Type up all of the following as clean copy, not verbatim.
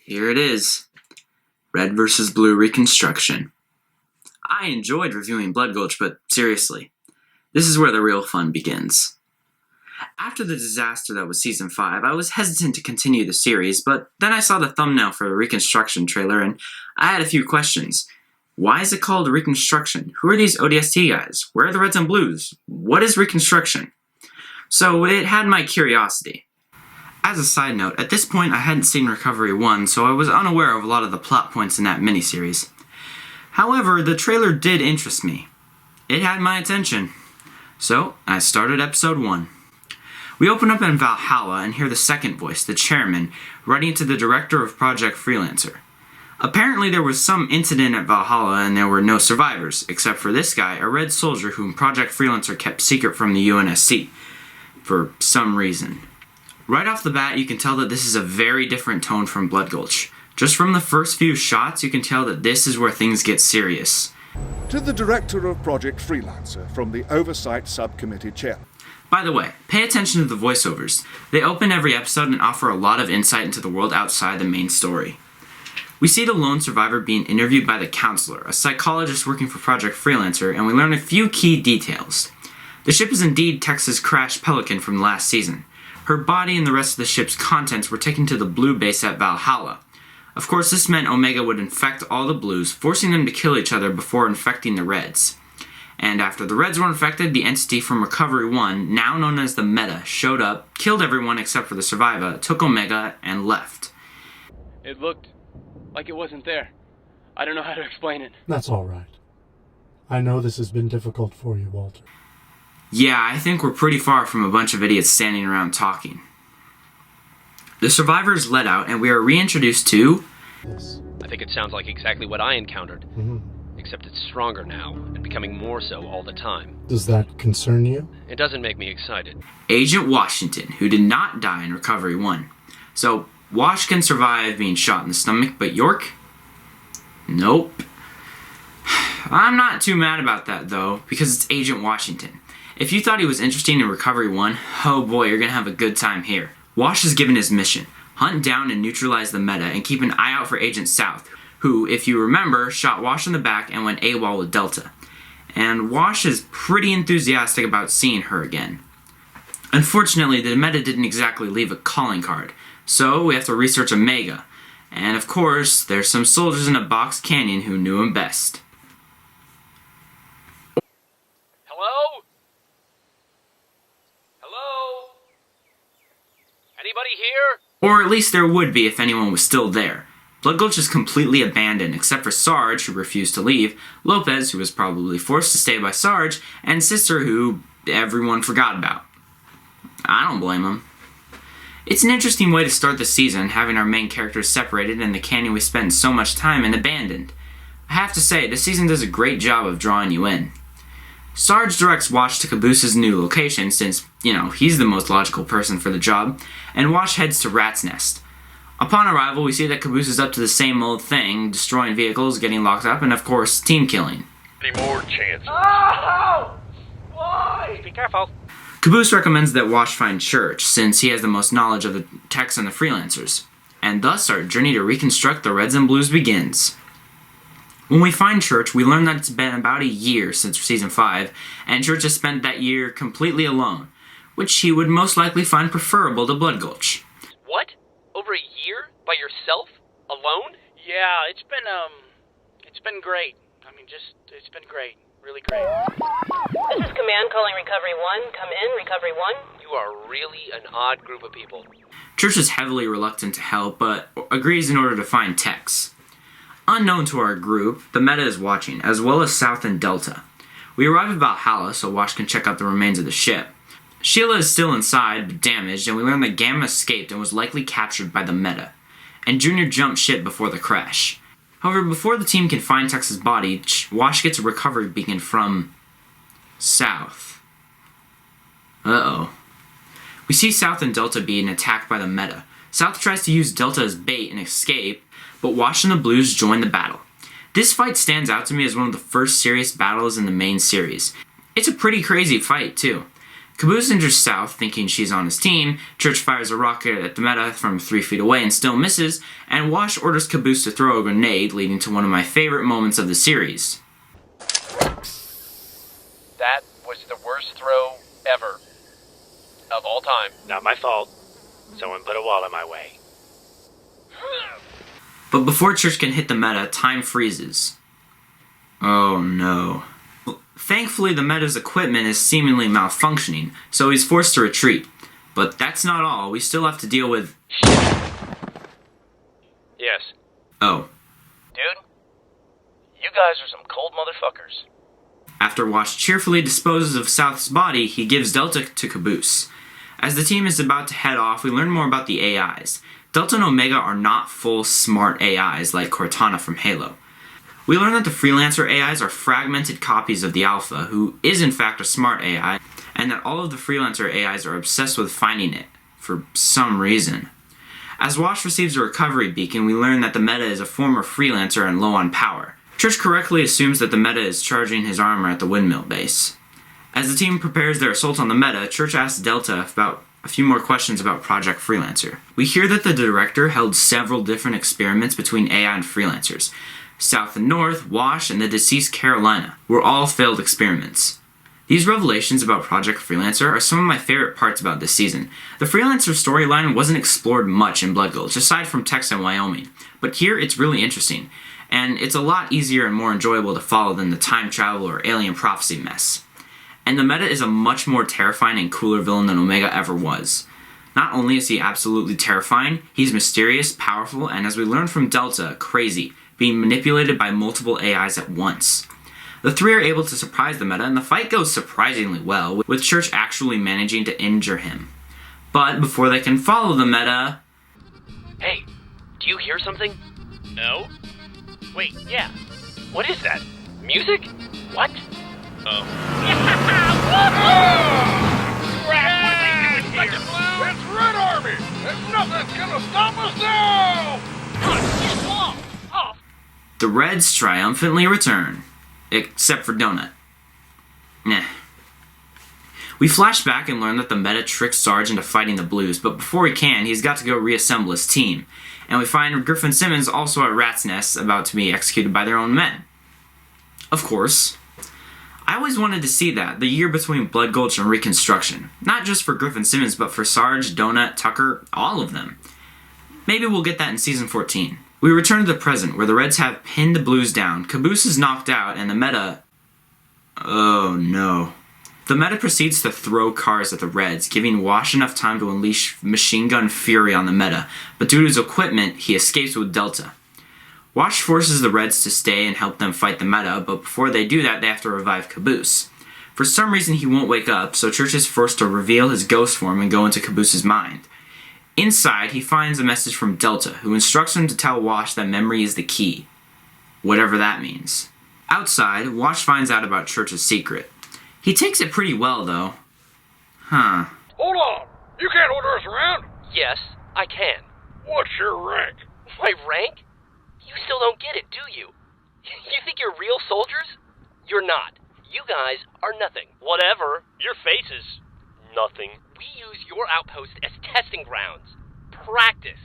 Here it is. Red vs. Blue Reconstruction. I enjoyed reviewing Blood Gulch, but seriously, this is where the real fun begins. After the disaster that was Season 5, I was hesitant to continue the series, but then I saw the thumbnail for the Reconstruction trailer and I had a few questions. Why is it called Reconstruction? Who are these ODST guys? Where are the Reds and Blues? What is Reconstruction? So it had my curiosity. As a side note, at this point I hadn't seen Recovery 1, so I was unaware of a lot of the plot points in that miniseries. However, the trailer did interest me. It had my attention. So, I started episode 1. We open up in Valhalla and hear the second voice, the chairman, writing to the director of Project Freelancer. Apparently there was some incident at Valhalla and there were no survivors, except for this guy, a red soldier whom Project Freelancer kept secret from the UNSC. For some reason. Right off the bat, you can tell that this is a very different tone from Blood Gulch. Just from the first few shots, you can tell that this is where things get serious. To the Director of Project Freelancer from the Oversight Subcommittee Chair. By the way, pay attention to the voiceovers. They open every episode and offer a lot of insight into the world outside the main story. We see the lone survivor being interviewed by the counselor, a psychologist working for Project Freelancer, and we learn a few key details. The ship is indeed Texas crashed Pelican from last season. Her body and the rest of the ship's contents were taken to the Blue base at Valhalla. Of course, this meant Omega would infect all the Blues, forcing them to kill each other before infecting the Reds. And after the Reds were infected, the entity from Recovery 1, now known as the Meta, showed up, killed everyone except for the survivor, took Omega, and left. It looked like it wasn't there. I don't know how to explain it. That's all right. I know this has been difficult for you, Walter. Yeah, I think we're pretty far from a bunch of idiots standing around talking. The survivor is let out, and we are reintroduced to... Yes. I think it sounds like exactly what I encountered. Except it's stronger now, and becoming more so all the time. Does that concern you? It doesn't make me excited. Agent Washington, who did not die in Recovery 1. So, Wash can survive being shot in the stomach, but York? Nope. I'm not too mad about that, though, because it's Agent Washington. If you thought he was interesting in Recovery 1, oh boy, you're gonna have a good time here. Wash is given his mission, hunt down and neutralize the Meta and keep an eye out for Agent South, who, if you remember, shot Wash in the back and went AWOL with Delta. And Wash is pretty enthusiastic about seeing her again. Unfortunately, the Meta didn't exactly leave a calling card, so we have to research Omega. And of course, there's some soldiers in a box canyon who knew him best. Hello? Hello? Anybody here? Or at least there would be if anyone was still there. Blood Gulch is completely abandoned except for Sarge, who refused to leave, Lopez, who was probably forced to stay by Sarge, and Sister, who everyone forgot about. I don't blame him. It's an interesting way to start the season, having our main characters separated and the canyon we spend so much time in abandoned. I have to say, this season does a great job of drawing you in. Sarge directs Wash to Caboose's new location since, he's the most logical person for the job, and Wash heads to Rat's Nest. Upon arrival, we see that Caboose is up to the same old thing, destroying vehicles, getting locked up, and of course, team killing. Any more chances? Oh! Why? Be careful. Caboose recommends that Wash find Church, since he has the most knowledge of the techs and the freelancers. And thus, our journey to reconstruct the Reds and Blues begins. When we find Church, we learn that it's been about a year since Season 5, and Church has spent that year completely alone, which he would most likely find preferable to Blood Gulch. What? Over a year? By yourself? Alone? Yeah, it's been great. It's been great. Really great. This is Command calling Recovery 1. Come in, Recovery 1. You are really an odd group of people. Church is heavily reluctant to help, but agrees in order to find techs. Unknown to our group, the Meta is watching, as well as South and Delta. We arrive at Valhalla so Wash can check out the remains of the ship. Sheila is still inside, but damaged, and we learn that Gamma escaped and was likely captured by the Meta. And Junior jumped ship before the crash. However, before the team can find Tex's body, Wash gets a recovery beacon from... South. Uh-oh. We see South and Delta being attacked by the Meta. South tries to use Delta as bait and escape, but Wash and the Blues join the battle. This fight stands out to me as one of the first serious battles in the main series. It's a pretty crazy fight, too. Caboose injures South, thinking she's on his team. Church fires a rocket at the meta from 3 feet away and still misses, and Wash orders Caboose to throw a grenade, leading to one of my favorite moments of the series. That was the worst throw ever. Of all time. Not my fault. Someone put a wall in my way. But before Church can hit the meta, time freezes. Oh no. Thankfully, the meta's equipment is seemingly malfunctioning, so he's forced to retreat. But that's not all. We still have to deal with... Yes. Oh. Dude, you guys are some cold motherfuckers. After Wash cheerfully disposes of South's body, he gives Delta to Caboose. As the team is about to head off, we learn more about the AIs. Delta and Omega are not full smart AIs like Cortana from Halo. We learn that the Freelancer AIs are fragmented copies of the Alpha, who is in fact a smart AI, and that all of the Freelancer AIs are obsessed with finding it, for some reason. As Wash receives a recovery beacon, we learn that the meta is a former Freelancer and low on power. Church correctly assumes that the meta is charging his armor at the windmill base. As the team prepares their assault on the meta, Church asks Delta about a few more questions about Project Freelancer. We hear that the director held several different experiments between AI and Freelancers. South and North, Wash, and the deceased Carolina were all failed experiments. These revelations about Project Freelancer are some of my favorite parts about this season. The Freelancer storyline wasn't explored much in Blood Gulch, aside from Texas and Wyoming, but here it's really interesting, and it's a lot easier and more enjoyable to follow than the time travel or alien prophecy mess. And the meta is a much more terrifying and cooler villain than Omega ever was. Not only is he absolutely terrifying, he's mysterious, powerful, and as we learned from Delta, crazy, being manipulated by multiple AIs at once. The three are able to surprise the meta, and the fight goes surprisingly well, with Church actually managing to injure him. But before they can follow the meta... Hey, do you hear something? No? Wait, yeah. What is that? Music? What? Oh. It's Red Army! There's nothing's gonna stop us now! The Reds triumphantly return. Except for Donut. Nah. We flash back and learn that the meta tricks Sarge into fighting the Blues, but before he can, he's got to go reassemble his team. And we find Griffin Simmons also at Rat's Nest, about to be executed by their own men. Of course. I always wanted to see that, the year between Blood Gulch and Reconstruction. Not just for Griffin Simmons, but for Sarge, Donut, Tucker, all of them. Maybe we'll get that in Season 14. We return to the present, where the Reds have pinned the Blues down, Caboose is knocked out, and the meta... Oh no. The meta proceeds to throw cars at the Reds, giving Wash enough time to unleash machine gun fury on the meta, but due to his equipment, he escapes with Delta. Wash forces the Reds to stay and help them fight the meta, but before they do that, they have to revive Caboose. For some reason, he won't wake up, so Church is forced to reveal his ghost form and go into Caboose's mind. Inside, he finds a message from Delta, who instructs him to tell Wash that memory is the key. Whatever that means. Outside, Wash finds out about Church's secret. He takes it pretty well, though. Huh. Hold on! You can't order us around! Yes, I can. What's your rank? My rank? You still don't get it, do you? You think you're real soldiers? You're not. You guys are nothing. Whatever. Your face is nothing. We use your outpost as testing grounds. Practice.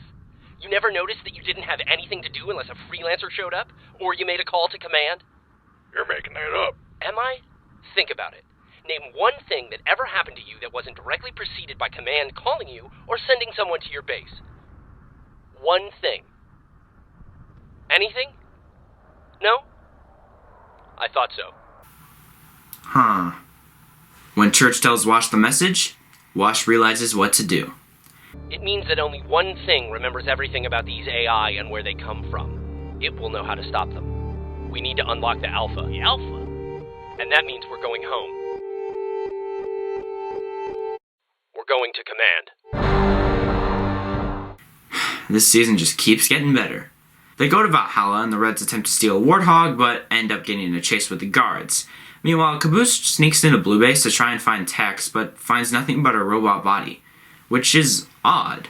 You never noticed that you didn't have anything to do unless a freelancer showed up? Or you made a call to command? You're making that up. Am I? Think about it. Name one thing that ever happened to you that wasn't directly preceded by command calling you or sending someone to your base. One thing. Anything? No? I thought so. Huh. When Church tells Wash the message, Wash realizes what to do. It means that only one thing remembers everything about these AI and where they come from. It will know how to stop them. We need to unlock the Alpha. The Alpha? And that means we're going home. We're going to command. This season just keeps getting better. They go to Valhalla and the Reds attempt to steal a Warthog, but end up getting in a chase with the guards. Meanwhile, Caboose sneaks into Blue Base to try and find Tex, but finds nothing but a robot body. Which is odd.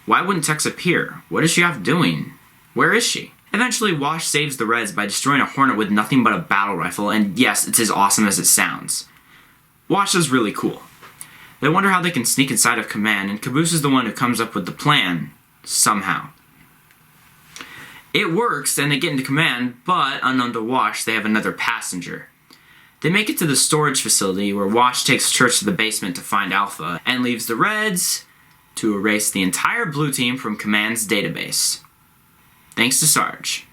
Why wouldn't Tex appear? What is she off doing? Where is she? Eventually, Wash saves the Reds by destroying a Hornet with nothing but a battle rifle, and yes, it's as awesome as it sounds. Wash is really cool. They wonder how they can sneak inside of Command, and Caboose is the one who comes up with the plan, somehow. It works, and they get into Command, but unknown to Wash, they have another passenger. They make it to the storage facility where Wash takes Church to the basement to find Alpha, and leaves the Reds to erase the entire blue team from Command's database. Thanks to Sarge.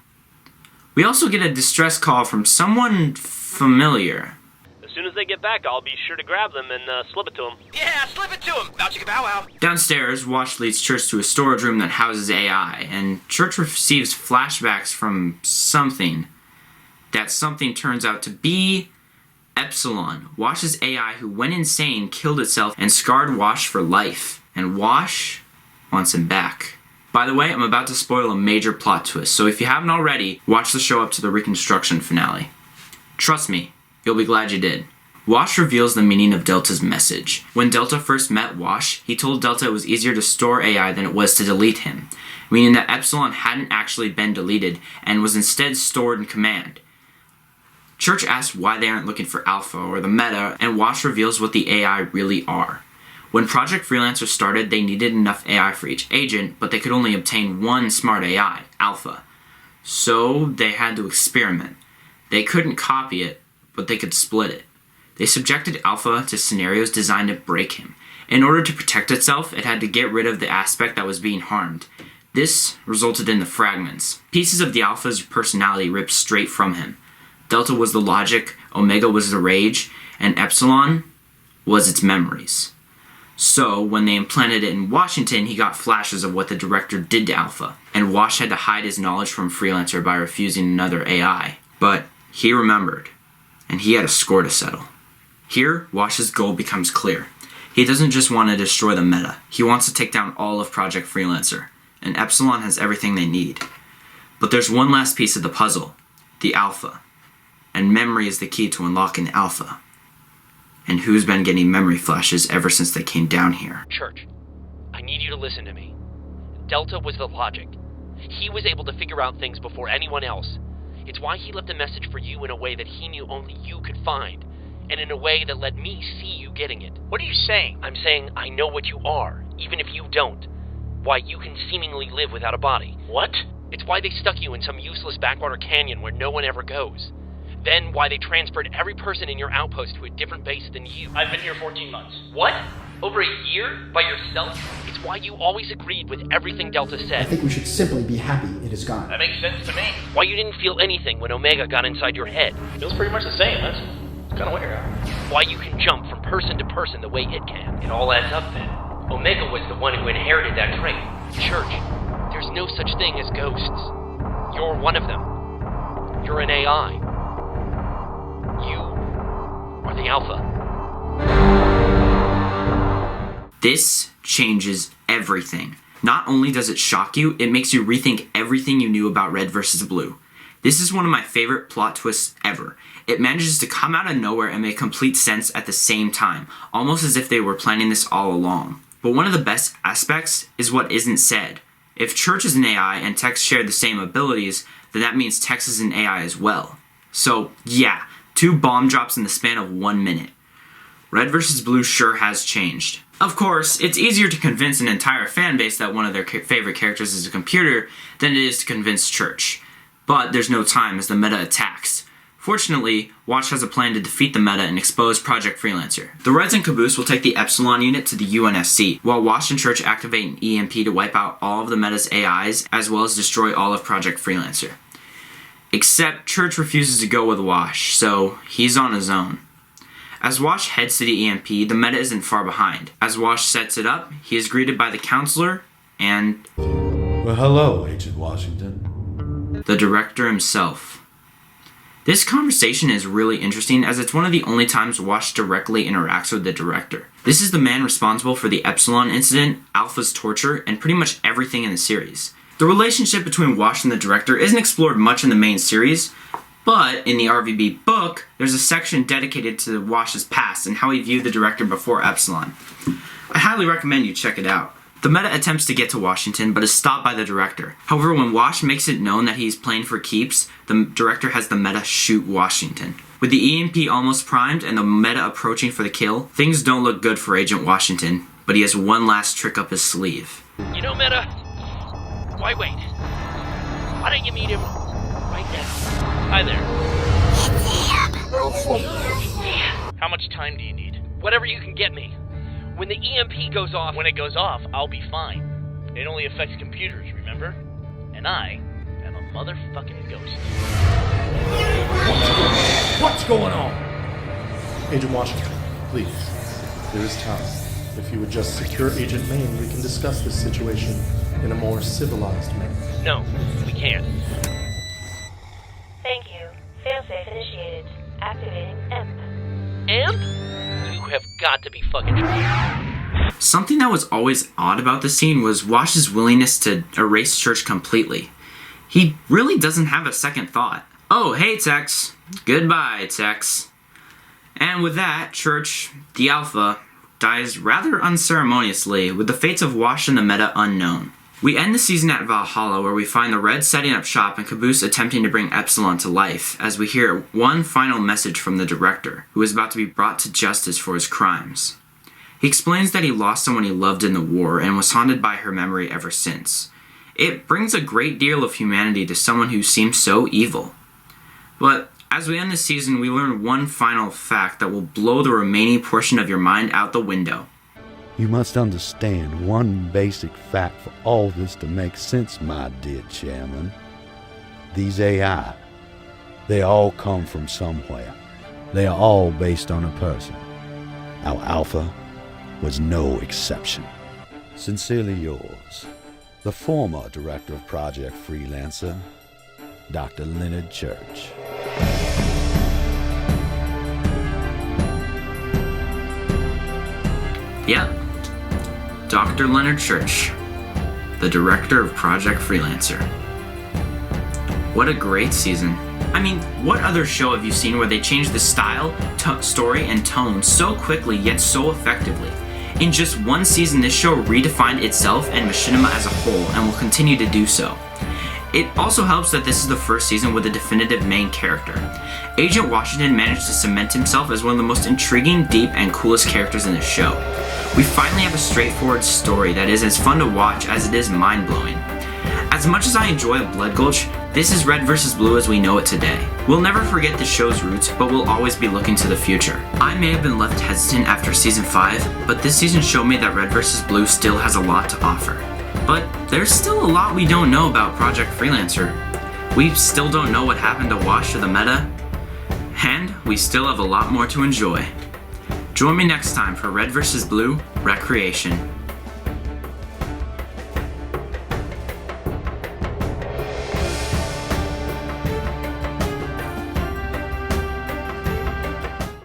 We also get a distress call from someone familiar. As soon as they get back, I'll be sure to grab them and slip it to them. Yeah, slip it to him. Bow chicka bow wow. Downstairs, Wash leads Church to a storage room that houses AI, and Church receives flashbacks from something. That something turns out to be Epsilon, Wash's AI who went insane, killed itself, and scarred Wash for life. And Wash wants him back. By the way, I'm about to spoil a major plot twist, so if you haven't already, watch the show up to the Reconstruction finale. Trust me, you'll be glad you did. Wash reveals the meaning of Delta's message. When Delta first met Wash, he told Delta it was easier to store AI than it was to delete him, meaning that Epsilon hadn't actually been deleted and was instead stored in Command. Church asks why they aren't looking for Alpha or the meta, and Wash reveals what the AI really are. When Project Freelancer started, they needed enough AI for each agent, but they could only obtain one smart AI, Alpha. So they had to experiment. They couldn't copy it, but they could split it. They subjected Alpha to scenarios designed to break him. In order to protect itself, it had to get rid of the aspect that was being harmed. This resulted in the fragments. Pieces of the Alpha's personality ripped straight from him. Delta was the logic, Omega was the rage, and Epsilon was its memories. So, when they implanted it in Washington, he got flashes of what the director did to Alpha, and Wash had to hide his knowledge from Freelancer by refusing another AI. But he remembered, and he had a score to settle. Here, Wash's goal becomes clear. He doesn't just want to destroy the meta, he wants to take down all of Project Freelancer, and Epsilon has everything they need. But there's one last piece of the puzzle, the Alpha, and memory is the key to unlocking the Alpha. And who's been getting memory flashes ever since they came down here? Church, I need you to listen to me. Delta was the logic. He was able to figure out things before anyone else. It's why he left a message for you in a way that he knew only you could find, and in a way that let me see you getting it. What are you saying? I'm saying I know what you are, even if you don't. Why you can seemingly live without a body. What? It's why they stuck you in some useless backwater canyon where no one ever goes. Then why they transferred every person in your outpost to a different base than you. I've been here 14 months. What? Over a year? By yourself? It's why you always agreed with everything Delta I said. think we should simply be happy it is gone. That makes sense to me. Why you didn't feel anything when Omega got inside your head. Feels pretty much the same. That's kind of weird. Why you can jump from person to person the way it can. It all adds up then. Omega was the one who inherited that trait. Church, there's no such thing as ghosts. You're one of them. You're an AI. You are the Alpha. This changes everything. Not only does it shock you, it makes you rethink everything you knew about Red versus Blue. This is one of my favorite plot twists ever. It manages to come out of nowhere and make complete sense at the same time, almost as if they were planning this all along. But one of the best aspects is what isn't said. If Church is an AI and Tex shared the same abilities, then that means Tex is an AI as well. So, yeah, 2 bomb drops in the span of 1 minute. Red vs. Blue sure has changed. Of course, it's easier to convince an entire fanbase that one of their favorite characters is a computer than it is to convince Church. But there's no time as the meta attacks. Fortunately, Wash has a plan to defeat the meta and expose Project Freelancer. The Reds and Caboose will take the Epsilon unit to the UNSC, while Wash and Church activate an EMP to wipe out all of the meta's AIs, as well as destroy all of Project Freelancer. Except Church refuses to go with Wash, so he's on his own. As Wash heads to the EMP, the meta isn't far behind. As Wash sets it up, he is greeted by the counselor and Well, hello, Agent Washington. the director himself. This conversation is really interesting as it's one of the only times Wash directly interacts with the director. This is the man responsible for the Epsilon incident, Alpha's torture, and pretty much everything in the series. The relationship between Wash and the director isn't explored much in the main series, but in the RVB book, there's a section dedicated to Wash's past and how he viewed the director before Epsilon. I highly recommend you check it out. The meta attempts to get to Washington, but is stopped by the director. However, when Wash makes it known that he's playing for keeps, the director has the meta shoot Washington. With the EMP almost primed and the meta approaching for the kill, things don't look good for Agent Washington, but he has one last trick up his sleeve. You know, Meta, why wait? Why don't you meet him right now? Hi there. How much time do you need? Whatever you can get me. When the EMP goes off... When it goes off, I'll be fine. It only affects computers, remember? And I am a motherfucking ghost. What's going on? Agent Washington, please. There is time. If you would just secure Agent Maine, we can discuss this situation in a more civilized manner. No, we can't. Thank you. Failsafe initiated. Activating EMP. Amp? You have got to be fucking... Something that was always odd about the scene was Wash's willingness to erase Church completely. He really doesn't have a second thought. Oh, hey, Tex. Goodbye, Tex. And with that, Church, the Alpha, dies rather unceremoniously, with the fates of Wash and the Meta unknown. We end the season at Valhalla, where we find the Reds setting up shop and Caboose attempting to bring Epsilon to life, as we hear one final message from the director, who is about to be brought to justice for his crimes. He explains that he lost someone he loved in the war and was haunted by her memory ever since. It brings a great deal of humanity to someone who seems so evil. But as we end the season, we learn one final fact that will blow the remaining portion of your mind out the window. You must understand one basic fact for all this to make sense, my dear chairman. These AI, they all come from somewhere. They are all based on a person. Our Alpha was no exception. Sincerely yours, the former director of Project Freelancer, Dr. Leonard Church. Yeah, Dr. Leonard Church, the director of Project Freelancer. What a great season. I mean, what other show have you seen where they change the style, story, and tone so quickly yet so effectively? In just one season, this show redefined itself and machinima as a whole, and will continue to do so. It also helps that this is the first season with a definitive main character. Agent Washington managed to cement himself as one of the most intriguing, deep, and coolest characters in the show. We finally have a straightforward story that is as fun to watch as it is mind-blowing. As much as I enjoy Blood Gulch, this is Red vs. Blue as we know it today. We'll never forget the show's roots, but we'll always be looking to the future. I may have been left hesitant after Season 5, but this season showed me that Red vs. Blue still has a lot to offer. But there's still a lot we don't know about Project Freelancer. We still don't know what happened to Wash or the Meta, and we still have a lot more to enjoy. Join me next time for Red vs. Blue Recreation.